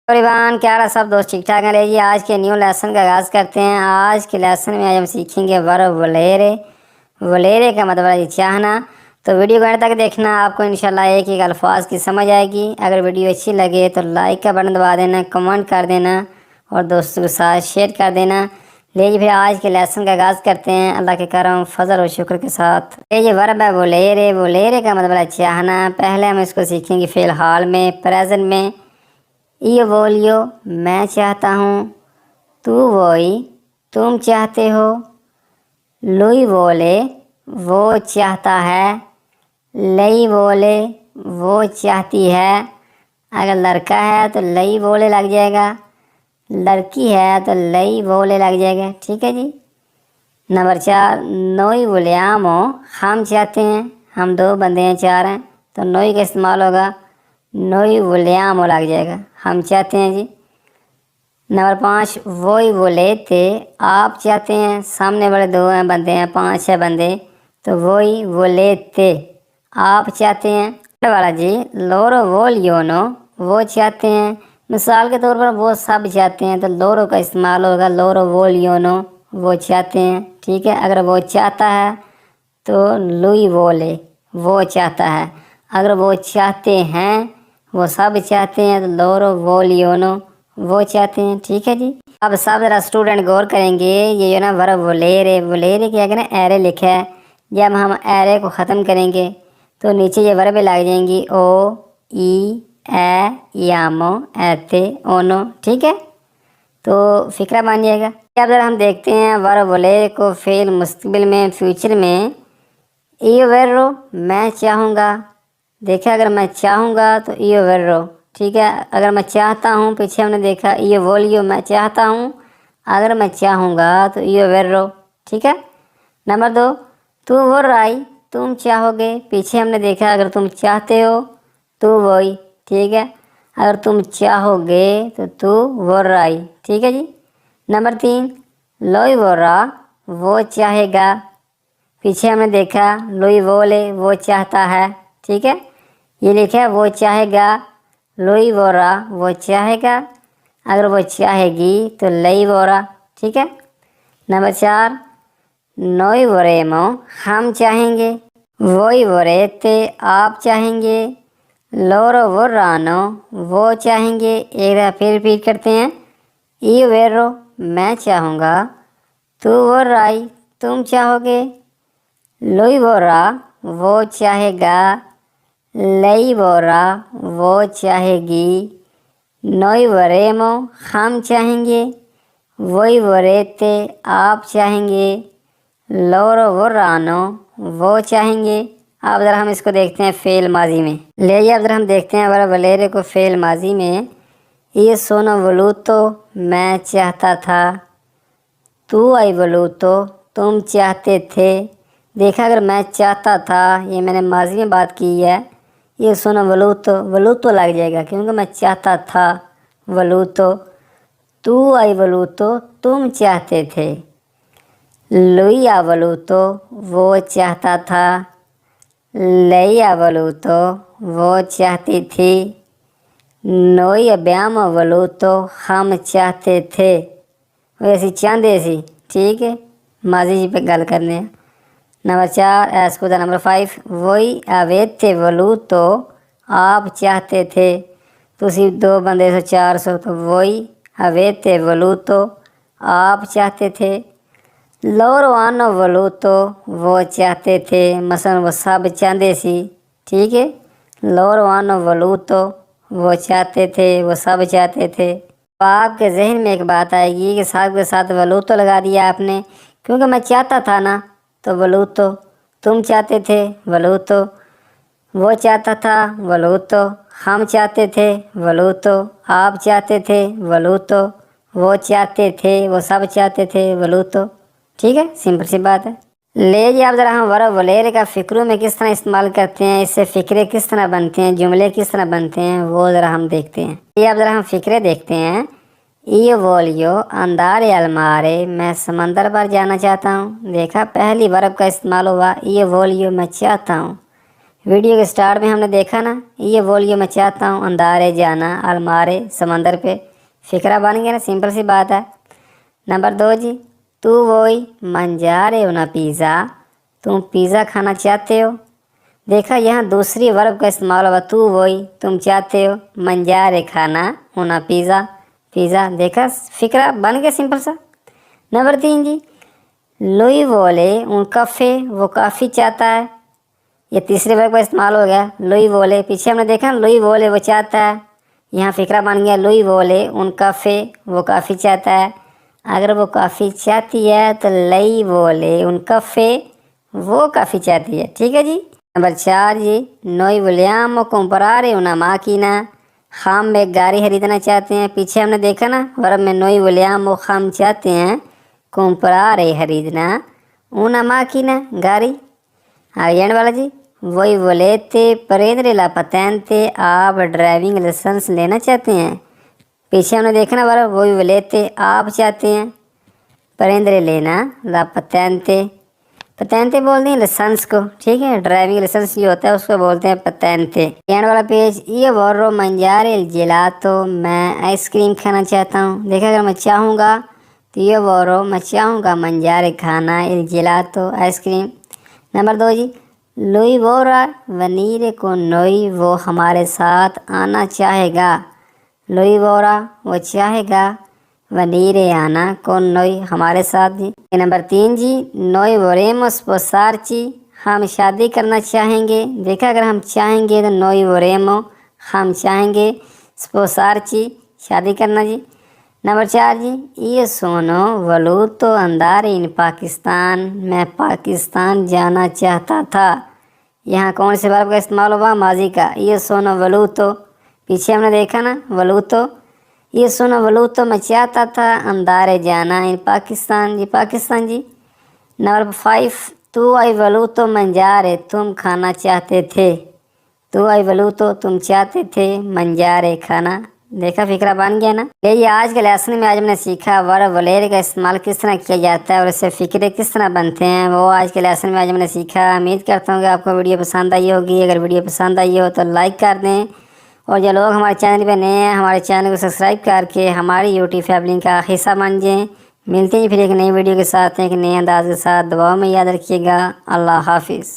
Everyone, क्या रहा सब दोस्त ठीक ठाक हैं। ले जी आज के न्यू लेसन का आगाज़ करते हैं। आज के लेसन में आज हम सीखेंगे वर्ब वलेरे। वलेरे का मतलब है चाहना। तो वीडियो को एंड तक देखना, आपको इंशाल्लाह एक एक अल्फाज की समझ आएगी। अगर वीडियो अच्छी लगे तो लाइक का बटन दबा देना, कमेंट कर देना और दोस्तों के साथ शेयर कर देना। ले जी फिर आज के लेसन का आगाज़ करते हैं अल्लाह के करम फजल और शुक्र के साथ। ये वर्ब है वलेरे। वलेरे का मतलब है चाहना। पहले हम इसको सीखेंगे फ़िलहाल में, प्रेजेंट में। ये बोलियो मैं चाहता हूँ, तू वही तुम चाहते हो, लुई बोले वो चाहता है, लई बोले वो चाहती है। अगर लड़का है तो लई बोले लग जाएगा, लड़की है तो लई बोले लग जाएगा। ठीक है जी। नंबर 4, नोई बोलियामो हम चाहते हैं। हम दो बंदे हैं, चार हैं, तो नोई का इस्तेमाल होगा, नोई बोलियामो लग जाएगा, हम चाहते हैं जी। नंबर 5, वही बोले थे आप चाहते हैं। सामने बड़े दो हैं बंदे हैं, 5-6 बंदे, तो वही बोले थे आप चाहते हैं। वाला जी लोरो वोलियोनो वो चाहते हैं। मिसाल के तौर पर वो सब चाहते हैं तो लोरो का इस्तेमाल होगा, लोरो वोलियोनो वो चाहते हैं। ठीक है। अगर वो चाहता है तो लुई बोले वो चाहता है। अगर वो चाहते हैं, वो सब चाहते हैं, तो लोरो वोलियोनो वो चाहते हैं। ठीक है जी। अब सब ज़रा स्टूडेंट गौर करेंगे। ये जो ना वर्ब वलेरे, वलेरे क्या है ना, एरे लिखा है। जब हम एरे को ख़त्म करेंगे तो नीचे ये वर्ब लग जाएंगी, ओ ई ए यामो एते ओनो। ठीक है। तो फिक्रा बन जाएगा। अब ज़रा हम देखते हैं वर्ब वलेरे को फेल मुस्तकबिल में, फ्यूचर में। इयो वेर्रो मैं चाहूँगा। देखा, अगर मैं चाहूँगा तो इयो वेर्रो। ठीक है। अगर मैं चाहता हूँ, पीछे हमने देखा इयो वोलियो मैं चाहता हूँ। अगर मैं चाहूँगा तो इयो वेर्रो। ठीक है। नंबर 2, तू वो राई तुम चाहोगे। पीछे हमने देखा अगर तुम चाहते हो तो वही। ठीक है। अगर तुम चाहोगे तो तू वो राई। ठीक है जी। नंबर 3, लोई वो रा वो चाहेगा। पीछे हमने देखा लुई बोले वो चाहता है। ठीक है। ये लिखा है वो चाहेगा, लुई बोरा वो चाहेगा। अगर वो चाहेगी तो लई बोरा। ठीक है। नंबर 4, नोई बोरेमो हम चाहेंगे, वोई बोरेते आप चाहेंगे, लोरो बोरानो वो चाहेंगे। एक बार फिर रिपीट करते हैं। ई वेरो मैं चाहूँगा, तू वो राई तुम चाहोगे, लुई बोरा वो चाहेगा, लई बोरा वो चाहेगी, नोई बोरेमो हम चाहेंगे, वही बोरेते आप चाहेंगे, लोरो बोरानो वो चाहेंगे। अब ज़रा हम इसको देखते हैं फेल माजी में। ले अब ज़रा हम देखते हैं वर्ब वलेरे को फेल माजी में। ये सोनो वलूतो मैं चाहता था, तू आई वलूतो तुम चाहते थे। देखा, अगर मैं चाहता था, ये मैंने माजी में बात की है। ये सुनो वलूतो, वलूतो लग जाएगा क्योंकि मैं चाहता था, वलूतो। तू आई वलूतो तुम चाहते थे, लुइया वलूतो वो चाहता था, लइया वलूतो वो चाहती थी, नोई ब्याम वलूतो हम चाहते थे। वैसे चाहते सी। ठीक है। माजी जी पे गल करने हैं। नंबर 4 एस्कुदा। नंबर 5, वही अवैध थे वलूतो आप चाहते थे। तुसी दो बंदे 400, तो वही अवैध थे वलूतो आप चाहते थे। लोरवानो वलूतो वो चाहते थे, मसलन वो सब चाहते सी। ठीक है। लोरवानो वलूतो वो चाहते थे, वो सब चाहते थे। तो आपके जहन में एक बात आएगी कि साथ के साथ वलूतो लगा दिया आपने, क्योंकि मैं चाहता था ना, तो वलूतो। तुम चाहते थे, वलूतो। वो चाहता था, वलूतो। हम चाहते थे, वलूतो। आप चाहते थे, वलूतो। वो चाहते थे, वो सब चाहते थे, वलूतो। ठीक है। सिंपल सी बात है। ले जी आप ज़रा हम वर्ब वलेरे का फ़िक्रों में किस तरह इस्तेमाल करते हैं, इससे फ़िक्रे किस तरह बनते हैं, जुमले किस तरह बनते हैं, वो ज़रा हम देखते हैं। ये आप ज़रा हम फ़िक्रे देखते हैं। ये बोलियो अंदारे अलमारे मैं समंदर पर जाना चाहता हूँ। देखा, पहली वर्ब का इस्तेमाल हुआ, ये बोलियो मैं चाहता हूँ, वीडियो के स्टार्ट में हमने देखा ना, ये बोलिए मैं चाहता हूँ अंधारे जाना अलमारे समंदर पे। फिक्रा बन गया ना, सिंपल सी बात है। नंबर 2 जी, तू वही मंजारे हो ना पिज़्ज़ा, तुम पिज़्ज़ा खाना चाहते हो। देखा यहाँ दूसरी वर्ब का इस्तेमाल हुआ, तू वही तुम चाहते हो मंजारे खाना होना पिज़्ज़ा, पिज़्ज़ा। देखा फिक्रा बन गया सिंपल सा। नंबर 3 जी, लोई बोले उन कफ़े वो काफ़ी चाहता है। ये तीसरे वर्ग का इस्तेमाल हो गया, लोई बोले। पीछे हमने देखा ना, लोई बोले वो चाहता है, यहाँ फिक्रा बन गया लोई बोले उन कफ़े वो काफ़ी चाहता है। अगर वो काफ़ी चाहती है तो लई बोले उन कफ़े वो काफ़ी चाहती है। ठीक है जी। नंबर 4 जी, नोई विलियम comprare una máquina, हम एक गाड़ी खरीदना चाहते हैं। पीछे हमने देखा ना, वर्ब में नोई विलियम हम चाहते हैं, comprare खरीदना, una máquina गाड़ी। आगे वाला जी, वही volete prendere la patente, आप ड्राइविंग लाइसेंस लेना चाहते हैं। पीछे हमने देखा ना वर्ब वही volete आप चाहते हैं, prendere लेना, la patente पतेंते बोलते हैं लाइसेंस को। ठीक है, ड्राइविंग लाइसेंस जो होता है उसको बोलते हैं पतेंते। एंड वाला पेज, ये बोर्रो मंजारे जेलातो, मैं आइसक्रीम खाना चाहता हूँ। देखा अगर मैं चाहूँगा तो ये बोर्रो मैं चाहूँगा मंजारे खाना इल जेलातो आइसक्रीम। नंबर 2 जी, लुई बोरा वनीरे को नोई वो हमारे साथ आना चाहेगा। लुई बोरा वो चाहेगा, वनीरे आना कौन नोई हमारे साथ जी। नंबर 3 जी, नोई वोरेमोस पोसारची, हम शादी करना चाहेंगे। देखा अगर हम चाहेंगे तो नोई वोरेमो हम चाहेंगे, स्पोसारची शादी करना जी। नंबर 4 जी, ये सोनो वलूतो अंदार इन पाकिस्तान, मैं पाकिस्तान जाना चाहता था। यहाँ कौन से वर्ब का इस्तेमाल हुआ, माजी का। ये सोनो वलूतो, पीछे हमने देखा ना वलूतो, ये सोनो वलूतो मैं चाहता था अंदारे जाना इन पाकिस्तान जी, पाकिस्तान जी। नंबर 5, तू आई वलूतो मंजारे, तुम खाना चाहते थे। तू आई वलूतो तुम चाहते थे मंजारे खाना। देखा फिक्रा बन गया ना। ये आज के लेसन में आज हमने सीखा वर्ब वलेरे का इस्तेमाल किस तरह किया जाता है और इससे फिक्रे किस तरह बनते हैं, वो आज के लेसन में आज हमने सीखा। उम्मीद करता हूँ कि आपको वीडियो पसंद आई होगी। अगर वीडियो पसंद आई हो तो लाइक कर दें, और जो लोग हमारे चैनल पे नए हैं हमारे चैनल को सब्सक्राइब करके हमारी यूट्यूब फैमिली का हिस्सा बन जाएं। मिलते हैं फिर एक नई वीडियो के साथ, एक नए अंदाज के साथ। दुआ में याद रखिएगा। अल्लाह हाफिज़।